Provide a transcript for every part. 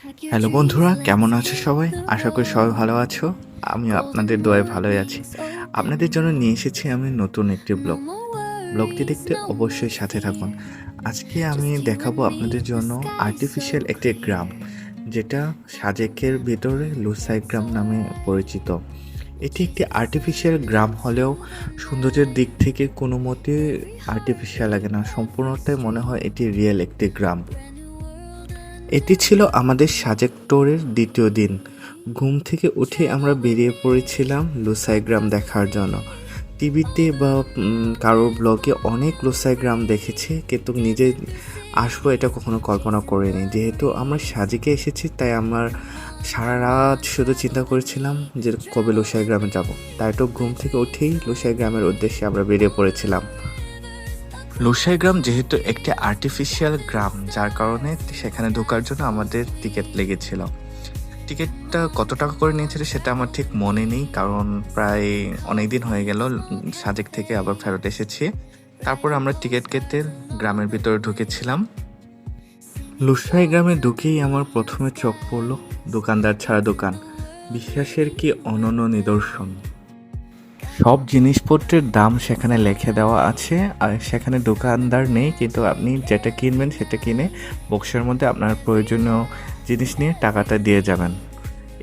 Hello বন্ধুরা, কেমন আছো সবাই? আশা করি সবাই ভালো আছো। আমি আপনাদের দোয়ায় ভালোই আছি। আপনাদের জন্য নিয়ে এসেছি আমি নতুন একটি ব্লগটি দেখতে অবশ্যই সাথে থাকুন। আজকে আমি দেখাবো আপনাদের জন্য আর্টিফিশিয়াল একটি গ্রাম, যেটা সাজেকের ভিতরে লুসাই গ্রাম নামে পরিচিত। এটি একটি আর্টিফিশিয়াল গ্রাম হলেও সৌন্দর্যের দিক থেকে কোনো মতে আর্টিফিশিয়াল লাগে না, সম্পূর্ণটাই মনে হয় এটি রিয়েল একটি গ্রাম। এটি ছিল আমাদের সাজেক ট্যুরের দ্বিতীয় দিন। ঘুম থেকে উঠে আমরা বেরিয়ে পড়েছিলাম লুসাই গ্রাম দেখার জন্য। টিভিতে বা কারোর ব্লগে অনেক লুসাই গ্রাম দেখেছি, কিন্তু নিজে আসবো এটা কখনো কল্পনা করিনি। যেহেতু আমরা সাজেকে এসেছি, তাই আমার সারা রাত শুধু চিন্তা করেছিলাম যে কবে লুসাই গ্রামে যাব। তাই তো ঘুম থেকে উঠেই লুসাই গ্রামের উদ্দেশ্যে আমরা বেরিয়ে পড়েছিলাম। লুসাই গ্রাম যেহেতু একটি আর্টিফিশিয়াল গ্রাম, যার কারণে সেখানে ঢোকার জন্য আমাদের টিকিট লেগেছিল। টিকিটটা কত টাকা করে নিয়েছিল সেটা আমার ঠিক মনে নেই, কারণ প্রায় অনেক দিন হয়ে গেল সাজেক থেকে আবার ফেরত এসেছি। তারপর আমরা টিকিট কেটে গ্রামের ভিতরে ঢুকেছিলাম। লুসাই গ্রামে ঢুকেই আমার প্রথমে চোখ পড়ল দোকানদার ছাড়া দোকান। বিশ্বাসের কি অনন্য নিদর্শন! সব জিনিসপত্রের দাম সেখানে লিখে দেওয়া আছে, আর সেখানে দোকানদার নেই, কিন্তু আপনি যেটা কিনবেন সেটা কিনে বক্সের মধ্যে আপনার প্রয়োজনীয় জিনিস নিয়ে টাকাটা দিয়ে যাবেন।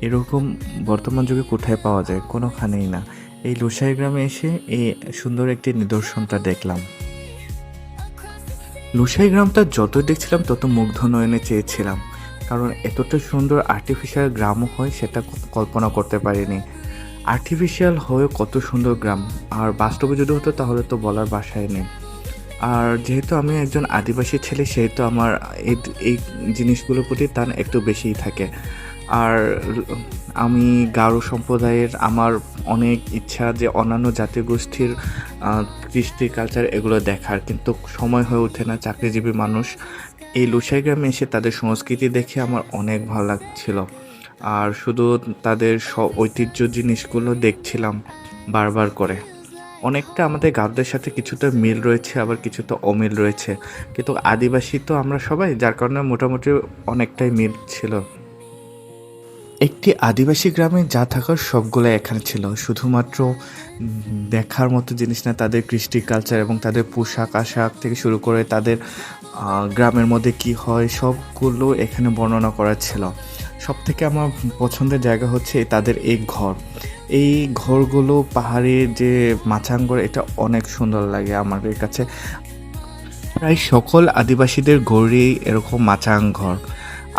এরকম বর্তমান যুগে কোথায় পাওয়া যায়? কোনোখানেই না। এই লুসাই গ্রামে এসে এই সুন্দর একটি নিদর্শনটা দেখলাম। লুসাই গ্রামটা যত দেখছিলাম তত মুগ্ধ নয়নে চেয়েছিলাম, কারণ এতটা সুন্দর আর্টিফিশিয়াল গ্রামও হয় সেটা কল্পনা করতে পারিনি। আর্টিফিশিয়াল হয়ে কত সুন্দর গ্রাম, আর বাস্তবে যদি হতো তাহলে তো বলার ভাষায় নেই। আর যেহেতু আমি একজন আদিবাসী ছেলে, সেহেতু আমার এই জিনিসগুলোর প্রতি টান একটু বেশিই থাকে। আর আমি গারো সম্প্রদায়ের, আমার অনেক ইচ্ছা যে অন্যান্য জাতিগোষ্ঠীর কৃষ্টি কালচার এগুলো দেখার, কিন্তু সময় হয়ে ওঠে না, চাকরিজীবী মানুষ। এই লুসাই গ্রামে এসে তাদের সংস্কৃতি দেখে আমার অনেক ভালো লাগছিল, আর শুধু তাদের ঐতিহ্য জিনিসগুলো দেখছিলাম বারবার করে। অনেকটা আমাদের গাঁওদের সাথে কিছুটা মিল রয়েছে, আবার কিছুটা অমিল রয়েছে, কিন্তু আদিবাসী তো আমরা সবাই, যার কারণে মোটামুটি অনেকটাই মিল ছিল। একটি আদিবাসী গ্রামে যা থাকার সবগুলো এখানে ছিল। শুধুমাত্র দেখার মতো জিনিস না, তাদের কৃষ্টি কালচার এবং তাদের পোশাক আশাক থেকে শুরু করে তাদের গ্রামের মধ্যে কি হয় সবগুলো এখানে বর্ণনা করা ছিল। সব থেকে আমার পছন্দের জায়গা হচ্ছে তাদের এই ঘরগুলো, পাহাড়ের যে মাচাঙ্গর, এটা অনেক সুন্দর লাগে আমাদের কাছে। প্রায় সকল আদিবাসীদের ঘরেই এরকম মাচাং ঘর।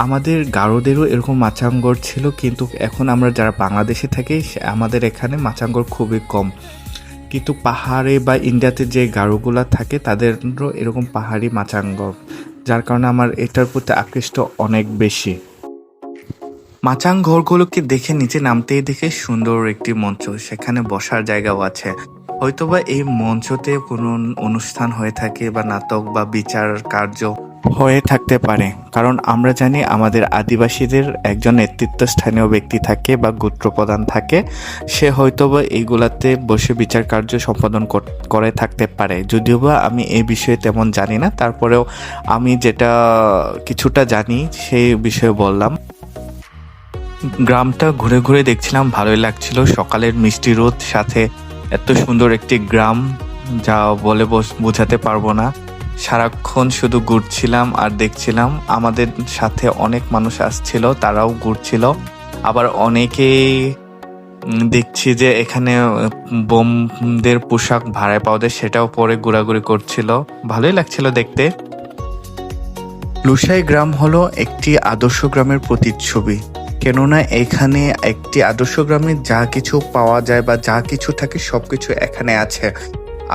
আমাদের গারোদেরও এরকম মাচাঙ্গর ছিল, কিন্তু এখন আমরা যারা বাংলাদেশে থাকি আমাদের এখানে মাচাঙ্গর খুবই কম। কিন্তু পাহাড়ে বা ইন্ডিয়াতে যে গারোগুলা থাকে তাদেরও এরকম পাহাড়ি মাচাঙ্গর, যার কারণে আমার এটার প্রতি আকৃষ্ট অনেক বেশি। মাচাং ঘরগুলোকে দেখে নিচে নামতেই দেখে সুন্দর একটি মঞ্চ, সেখানে বসার জায়গাও আছে। হয়তোবা এই মঞ্চতে কোনো অনুষ্ঠান হয়ে থাকে বা নাটক বা বিচার কার্য হয়ে থাকতে পারে, কারণ আমরা জানি আমাদের আদিবাসীদের একজন নেতৃত্বস্থানীয় ব্যক্তি থাকে বা গোত্রপ্রধান থাকে, সে হয়তোবা এইগুলাতে বসে বিচার কার্য সম্পাদন করে থাকতে পারে। যদিও বা আমি এই বিষয়ে তেমন জানি না, তারপরেও আমি যেটা কিছুটা জানি সেই বিষয়ে বললাম। গ্রামটা ঘুরে ঘুরে দেখছিলাম, ভালোই লাগছিল। সকালের মিষ্টি রোদ সাথে এত সুন্দর একটি গ্রাম, যা বলে বোঝাতে পারবো না। সারাক্ষণ শুধু ঘুরছিলাম আর দেখছিলাম। আমাদের সাথে অনেক মানুষ আসছিল, তারাও ঘুরছিল। আবার অনেকেই দেখছি যে এখানে বোমদের পোশাক ভাড়ায় পাওয়া যায়, সেটাও পরে ঘোরাঘুরি করছিল। ভালোই লাগছিল দেখতে। লুসাই গ্রাম হলো একটি আদর্শ গ্রামের প্রতিচ্ছবি, কেননা এখানে একটি আদর্শ গ্রামে যা কিছু পাওয়া যায় বা যা কিছু থাকে সবকিছু এখানে আছে।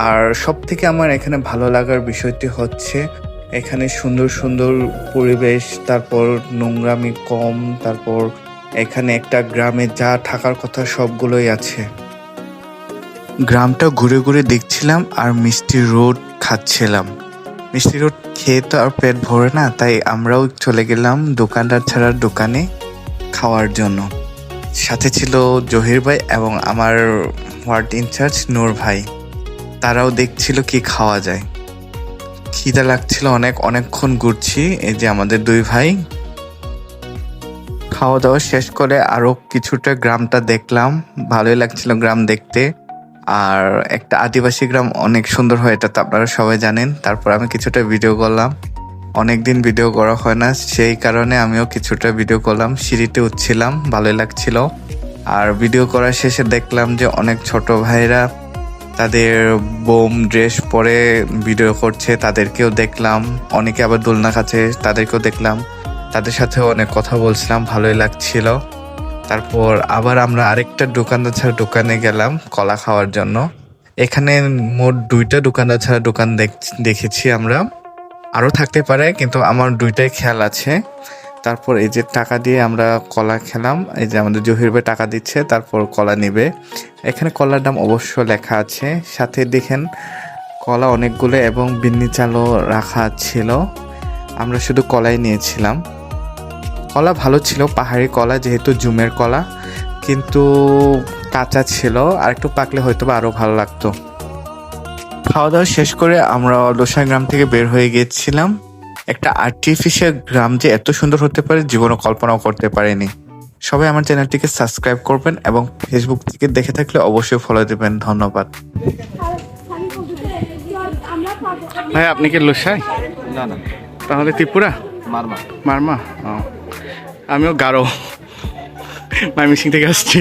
আর সব থেকে আমার এখানে ভালো লাগার বিষয়টি হচ্ছে এখানে সুন্দর সুন্দর পরিবেশ, তারপর নোংরামি কম, তারপর এখানে একটা গ্রামে যা থাকার কথা সবগুলোই আছে। গ্রামটা ঘুরে ঘুরে দেখছিলাম আর মিষ্টি রোড খাচ্ছিলাম। মিষ্টি রোড খেয়ে তো আর পেট ভরে না, তাই আমরাও চলে গেলাম দোকানদার ছাড়ার দোকানে খাওয়ার জন্য। সাথে ছিল জহির ভাই এবং আমার ওয়ার্ড ইনচার্জ নূর ভাই, তারাও দেখছিল কি খাওয়া যায়। খিদা লাগছিল অনেকক্ষণ ঘুরছি। এই যে আমাদের দুই ভাই, খাওয়া দাওয়া শেষ করে আরও কিছুটা গ্রামটা দেখলাম, ভালোই লাগছিল গ্রাম দেখতে। আর একটা আদিবাসী গ্রাম অনেক সুন্দর হয়, এটা তো আপনারা সবাই জানেন। তারপর আমি কিছুটা ভিডিও করলাম, অনেকদিন ভিডিও করা হয় না, সেই কারণে আমিও কিছুটা ভিডিও করলাম। সিঁড়িতে উঠছিলাম, ভালোই লাগছিল। আর ভিডিও করার শেষে দেখলাম যে অনেক ছোট ভাইরা তাদের বোম ড্রেস পরে ভিডিও করছে, তাদেরকেও দেখলাম। অনেকে আবার দোলনা খাচ্ছে, তাদেরকেও দেখলাম। তাদের সাথেও অনেক কথা বলছিলাম, ভালোই লাগছিল। তারপর আবার আমরা আরেকটা দোকানদার ছাড়া দোকানে গেলাম কলা খাওয়ার জন্য। এখানে মোট 2টা দোকানদার ছাড়া দোকান দেখেছি আমরা, আরও থাকতে পারে, কিন্তু আমার 2টাই খেয়াল আছে। তারপর এই যে টাকা দিয়ে আমরা কলা খেলাম, এই যে আমাদের জহির ভাই টাকা দিচ্ছে, তারপর কলা নিবে। এখানে কলার দাম অবশ্য লেখা আছে, সাথে দেখেন কলা অনেকগুলো এবং বিন্নি চালও রাখা ছিল। আমরা শুধু কলাই নিয়েছিলাম। কলা ভালো ছিল, পাহাড়ি কলা, যেহেতু জুমের কলা, কিন্তু কাঁচা ছিল, আর একটু পাকলে হয়তো বা আরও ভালো লাগতো। খাওয়া দাওয়া শেষ করে আমরা লোসা গ্রাম থেকে বের হয়ে গিয়েছিলাম। একটা আর্টিফিশিয়াল গ্রাম যে এত সুন্দর হতে পারে জীবনে কল্পনাও করতে পারিনি। সবাই আমার চ্যানেলটিকে সাবস্ক্রাইব করবেন এবং ফেসবুক থেকে দেখে থাকলে অবশ্যই ফলো দেবেন। ধন্যবাদ। ভাই আপনি কি লোসাই? না না, তাহলে ত্রিপুরা মারমা। মারমা। আমিও গারো, ময়মনসিং থেকে আসছি।